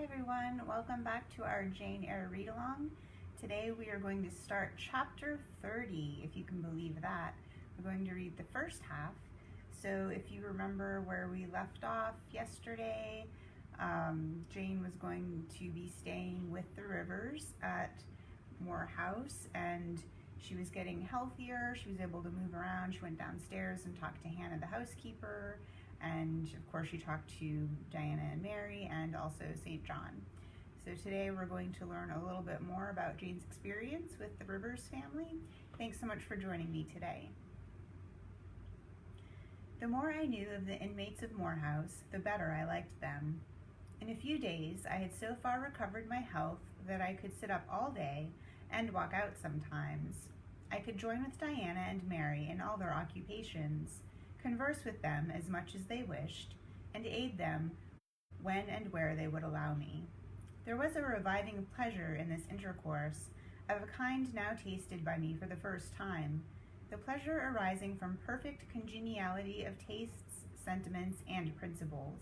Hi everyone, welcome back to our Jane Eyre read-along. Today we are going to start chapter 30, if you can believe that. We're going to read the first half. So if you remember where we left off yesterday, Jane was going to be staying with the Rivers at Moor House, and she was getting healthier. She was able to move around. She went downstairs and talked to Hannah, the housekeeper. And of course she talked to Diana and Mary and also St. John. So today we're going to learn a little bit more about Jane's experience with the Rivers family. Thanks so much for joining me today. The more I knew of the inmates of Moor House, the better I liked them. In a few days I had so far recovered my health that I could sit up all day and walk out sometimes. I could join with Diana and Mary in all their occupations, converse with them as much as they wished, and aid them when and where they would allow me. There was a reviving pleasure in this intercourse, of a kind now tasted by me for the first time, the pleasure arising from perfect congeniality of tastes, sentiments, and principles.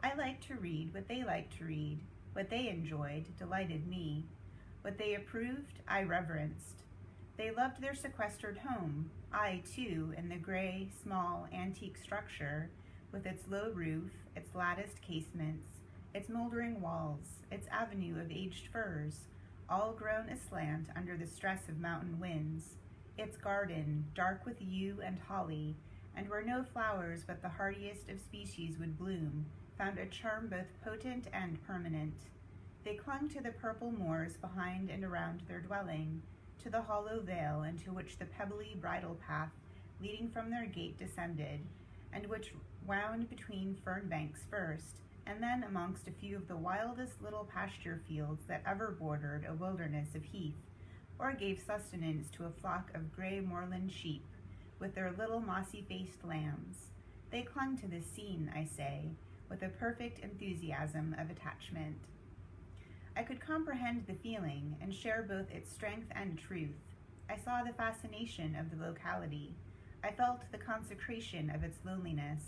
I liked to read what they liked to read. What they enjoyed delighted me. What they approved, I reverenced. They loved their sequestered home, I, too, in the gray, small, antique structure, with its low roof, its latticed casements, its moldering walls, its avenue of aged firs, all grown aslant under the stress of mountain winds, its garden, dark with yew and holly, and where no flowers but the hardiest of species would bloom, found a charm both potent and permanent. They clung to the purple moors behind and around their dwelling, to the hollow vale into which the pebbly bridle path leading from their gate descended, and which wound between fern banks first, and then amongst a few of the wildest little pasture fields that ever bordered a wilderness of heath, or gave sustenance to a flock of gray moorland sheep, with their little mossy-faced lambs. They clung to this scene, I say, with a perfect enthusiasm of attachment. I could comprehend the feeling and share both its strength and truth. I saw the fascination of the locality. I felt the consecration of its loneliness.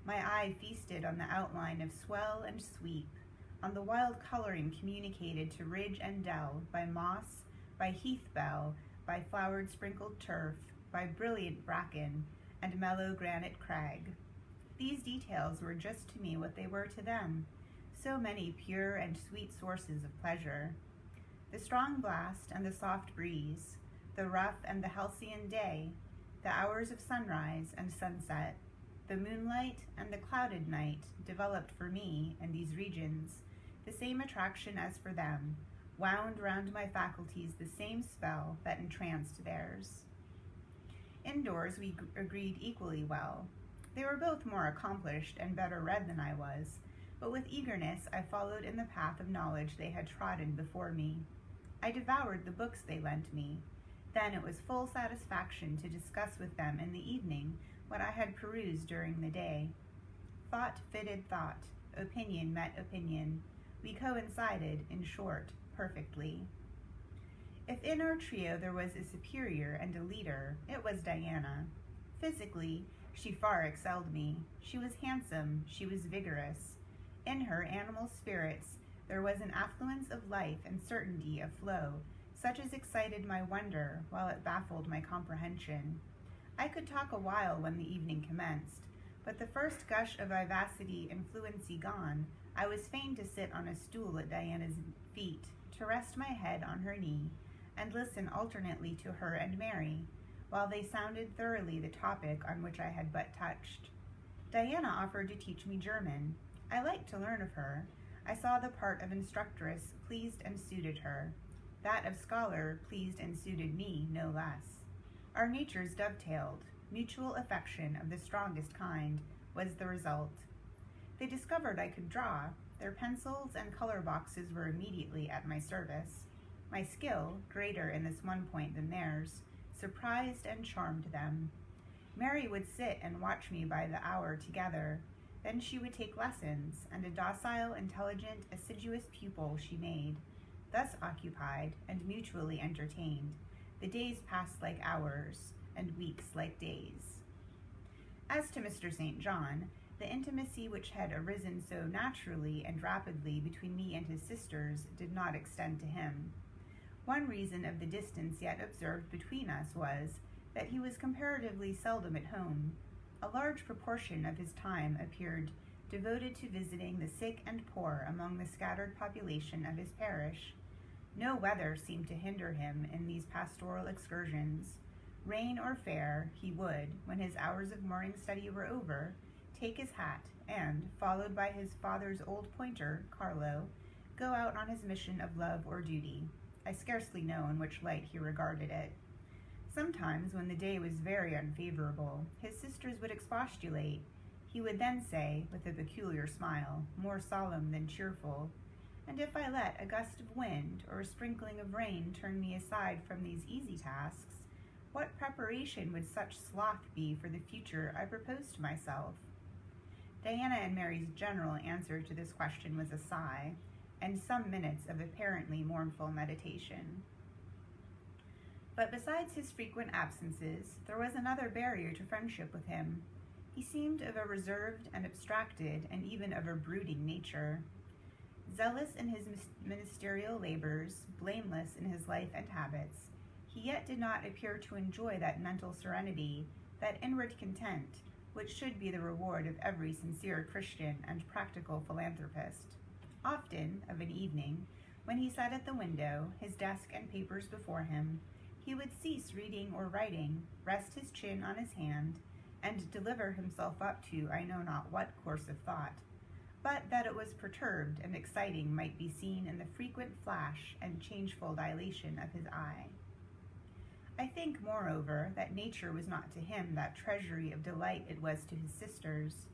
My eye feasted on the outline of swell and sweep, on the wild coloring communicated to ridge and dell by moss, by heath bell, by flowered sprinkled turf, by brilliant bracken, and mellow granite crag. These details were just to me what they were to them, so many pure and sweet sources of pleasure. The strong blast and the soft breeze, the rough and the halcyon day, the hours of sunrise and sunset, the moonlight and the clouded night developed for me in these regions the same attraction as for them, wound round my faculties the same spell that entranced theirs. Indoors we agreed equally well. They were both more accomplished and better read than I was, but with eagerness I followed in the path of knowledge they had trodden before me. I devoured the books they lent me. Then it was full satisfaction to discuss with them in the evening what I had perused during the day. Thought fitted thought, opinion met opinion. We coincided, in short, perfectly. If in our trio there was a superior and a leader, it was Diana. Physically, she far excelled me. She was handsome, she was vigorous. In her animal spirits there was an affluence of life and certainty of flow, such as excited my wonder while it baffled my comprehension. I could talk a while when the evening commenced, but the first gush of vivacity and fluency gone, I was fain to sit on a stool at Diana's feet, to rest my head on her knee, and listen alternately to her and Mary, while they sounded thoroughly the topic on which I had but touched. Diana offered to teach me German. I liked to learn of her. I saw the part of instructress pleased and suited her. That of scholar pleased and suited me no less. Our natures dovetailed. Mutual affection of the strongest kind was the result. They discovered I could draw. Their pencils and color boxes were immediately at my service. My skill, greater in this one point than theirs, surprised and charmed them. Mary would sit and watch me by the hour together. Then she would take lessons, and a docile, intelligent, assiduous pupil she made. Thus occupied and mutually entertained, the days passed like hours, and weeks like days. As to Mr. St. John, The intimacy which had arisen so naturally and rapidly between me and his sisters did not extend to him. One reason of the distance yet observed between us was that he was comparatively seldom at home. A large proportion of his time appeared devoted to visiting the sick and poor among the scattered population of his parish. No weather seemed to hinder him in these pastoral excursions. Rain or fair, he would, when his hours of morning study were over, take his hat and, followed by his father's old pointer, Carlo, go out on his mission of love or duty. I scarcely know in which light he regarded it. Sometimes, when the day was very unfavorable, his sisters would expostulate. He would then say, with a peculiar smile, more solemn than cheerful, "And if I let a gust of wind or a sprinkling of rain turn me aside from these easy tasks, what preparation would such sloth be for the future I propose to myself?" Diana and Mary's general answer to this question was a sigh, and some minutes of apparently mournful meditation. But besides his frequent absences, there was another barrier to friendship with him. He seemed of a reserved and abstracted, and even of a brooding nature. Zealous in his ministerial labors, blameless in his life and habits, he yet did not appear to enjoy that mental serenity, that inward content, which should be the reward of every sincere Christian and practical philanthropist. Often, of an evening, when he sat at the window, his desk and papers before him, he would cease reading or writing, rest his chin on his hand, and deliver himself up to I know not what course of thought, but that it was perturbed and exciting might be seen in the frequent flash and changeful dilation of his eye. I think, moreover, that nature was not to him that treasury of delight it was to his sisters.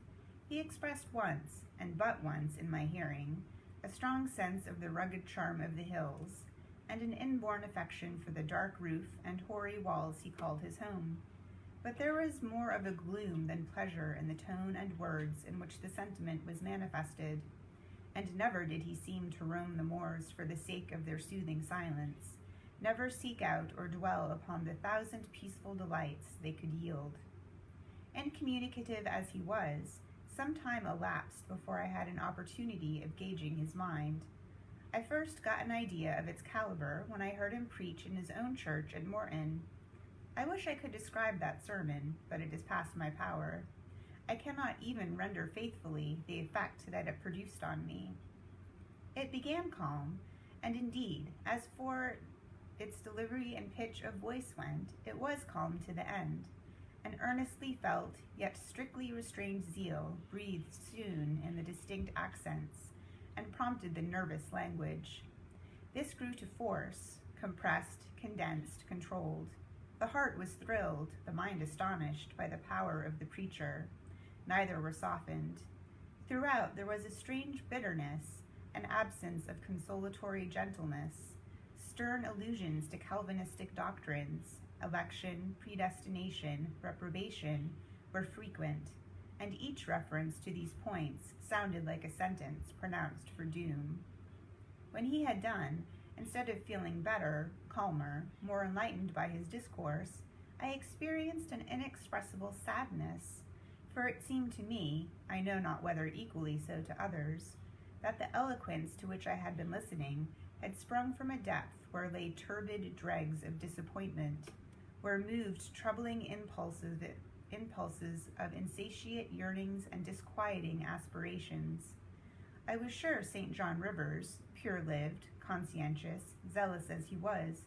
He expressed once, and but once in my hearing, a strong sense of the rugged charm of the hills, and an inborn affection for the dark roof and hoary walls he called his home. But there was more of a gloom than pleasure in the tone and words in which the sentiment was manifested, and never did he seem to roam the moors for the sake of their soothing silence, never seek out or dwell upon the thousand peaceful delights they could yield. Incommunicative as he was, some time elapsed before I had an opportunity of gauging his mind. I first got an idea of its caliber when I heard him preach in his own church at Morton. I wish I could describe that sermon, but it is past my power. I cannot even render faithfully the effect that it produced on me. It began calm, and indeed, as for its delivery and pitch of voice went, it was calm to the end. An earnestly felt, yet strictly restrained zeal breathed soon in the distinct accents, and prompted the nervous language. This grew to force, compressed, condensed, controlled. The heart was thrilled, the mind astonished by the power of the preacher. Neither were softened. Throughout there was a strange bitterness, an absence of consolatory gentleness. Stern allusions to Calvinistic doctrines, election, predestination, reprobation, were frequent, and each reference to these points sounded like a sentence pronounced for doom. When he had done, instead of feeling better, calmer, more enlightened by his discourse, I experienced an inexpressible sadness, for it seemed to me, I know not whether equally so to others, that the eloquence to which I had been listening had sprung from a depth where lay turbid dregs of disappointment, where moved troubling impulses of insatiate yearnings and disquieting aspirations. I was sure St. John Rivers, pure-lived, conscientious, zealous as he was,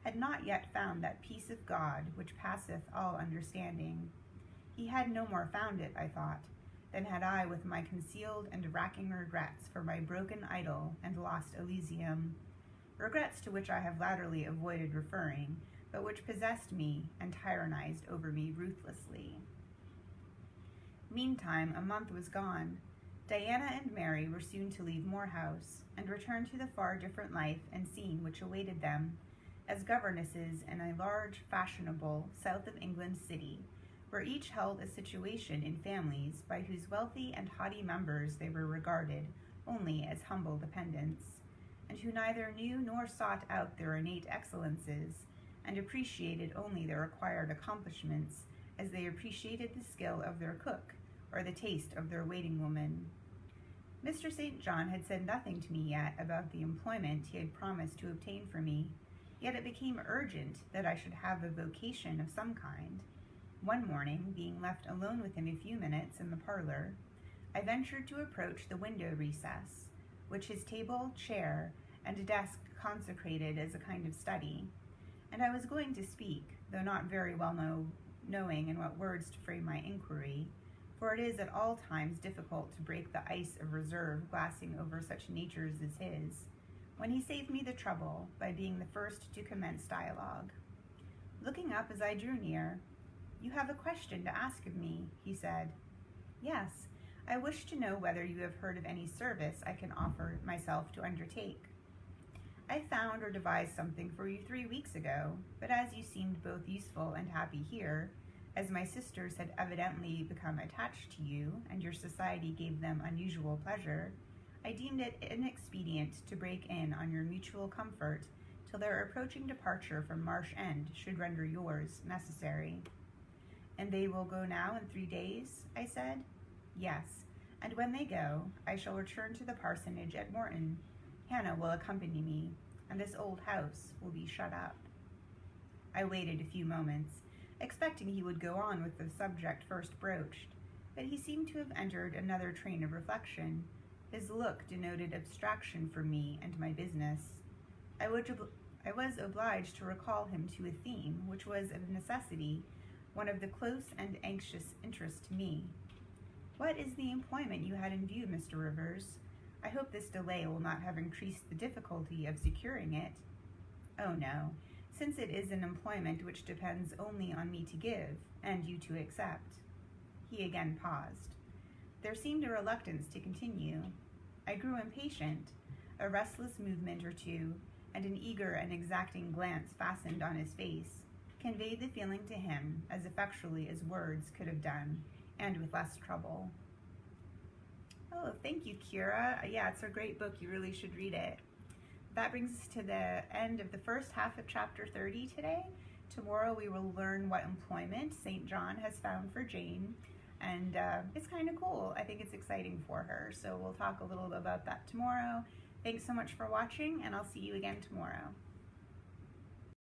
had not yet found that peace of God which passeth all understanding. He had no more found it, I thought, than had I with my concealed and racking regrets for my broken idol and lost Elysium, regrets to which I have latterly avoided referring, but which possessed me and tyrannized over me ruthlessly. Meantime, a month was gone. Diana and Mary were soon to leave Moor House, and return to the far different life and scene which awaited them, as governesses in a large, fashionable, south of England city, where each held a situation in families by whose wealthy and haughty members they were regarded only as humble dependents, and who neither knew nor sought out their innate excellences, and appreciated only their acquired accomplishments as they appreciated the skill of their cook, or the taste of their waiting woman. Mr. St. John had said nothing to me yet about the employment he had promised to obtain for me, yet it became urgent that I should have a vocation of some kind. One morning, being left alone with him a few minutes in the parlor, I ventured to approach the window recess, which his table, chair, and a desk consecrated as a kind of study, and I was going to speak, though not very well knowing in what words to frame my inquiry, for it is at all times difficult to break the ice of reserve glassing over such natures as his, when he saved me the trouble by being the first to commence dialogue. Looking up as I drew near, "You have a question to ask of me," he said. "Yes, I wish to know whether you have heard of any service I can offer myself to undertake. I found or devised something for you 3 weeks ago, but as you seemed both useful and happy here, as my sisters had evidently become attached to you, and your society gave them unusual pleasure, I deemed it inexpedient to break in on your mutual comfort till their approaching departure from Marsh End should render yours necessary." "And they will go now in 3 days?" I said. "Yes, and when they go, I shall return to the parsonage at Morton. Hannah will accompany me, and this old house will be shut up." I waited a few moments, expecting he would go on with the subject first broached, but he seemed to have entered another train of reflection. His look denoted abstraction from me and my business. I was obliged to recall him to a theme which was of necessity one of the close and anxious interest to me. "What is the employment you had in view, Mr. Rivers? I hope this delay will not have increased the difficulty of securing it." "Oh no, since it is an employment which depends only on me to give, and you to accept." He again paused. There seemed a reluctance to continue. I grew impatient. A restless movement or two, and an eager and exacting glance fastened on his face, conveyed the feeling to him as effectually as words could have done, and with less trouble. Oh, thank you, Kira. Yeah, it's a great book. You really should read it. That brings us to the end of the first half of chapter 30 today. Tomorrow we will learn what employment St. John has found for Jane, and it's kind of cool. I think it's exciting for her, so we'll talk a little about that tomorrow. Thanks so much for watching, and I'll see you again tomorrow.